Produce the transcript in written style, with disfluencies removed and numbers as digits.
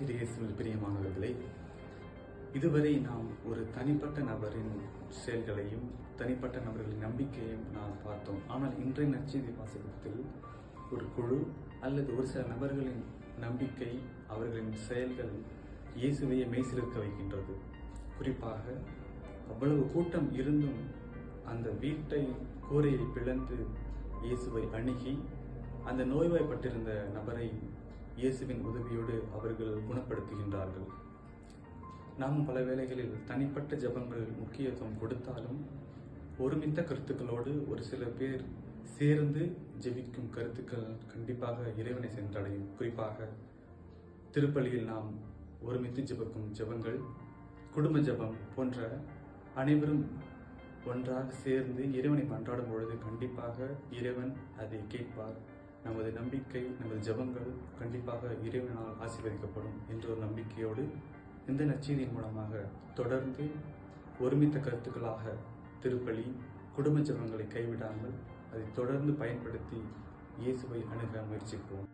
இயேசுவில் பிரியமானவர்களே, இதுவரை நாம் ஒரு தனிப்பட்ட நபரின் செயல்களையும் தனிப்பட்ட நபர்களின் நம்பிக்கையையும் நாம் பார்த்தோம். ஆனால் இன்றைய நற்செய்தி வாசகத்தில் ஒரு குழு அல்லது ஒரு சில நபர்களின் நம்பிக்கை, அவர்களின் செயல்கள் இயேசுவையே மெய்சிலிர்க்க வைக்கின்றது. குறிப்பாக அவ்வளவு கூட்டம் இருந்தும் அந்த வீட்டை கூரையை பிளந்து இயேசுவை அணுகி அந்த நோய்வாய்ப்பட்டிருந்த நபரை இயேசுவின் உதவியோடு அவர்கள் குணப்படுத்துகின்றார்கள். நாம் பல வேளைகளில் தனிப்பட்ட ஜெபங்கள் முக்கியத்துவம் கொடுத்தாலும் ஒருமித்த கருத்துக்களோடு ஒரு சில பேர் சேர்ந்து ஜெபிக்கும் கருத்துக்கள் கண்டிப்பாக இறைவனை சென்றடையும். குறிப்பாக திருப்பலியில் நாம் ஒருமித்து ஜெபிக்கும் ஜெபங்கள், குடும்ப ஜெபம் போன்ற அனைவரும் ஒன்றாக சேர்ந்து இறைவனை மன்றாடும் பொழுது கண்டிப்பாக இறைவன் அதை கேட்பார். நமது நம்பிக்கை, நமது ஜெபங்கள் கண்டிப்பாக இறைவனால் ஆசீர்வதிக்கப்படும் என்ற ஒரு நம்பிக்கையோடு இந்த நற்செய்தியின் மூலமாக தொடர்ந்து ஒருமித்த கருத்துக்களாக திருப்பலி, குடும்ப ஜெபங்களை கைவிடாமல் அதை தொடர்ந்து பயன்படுத்தி இயேசுவை அணுக முயற்சிப்போம்.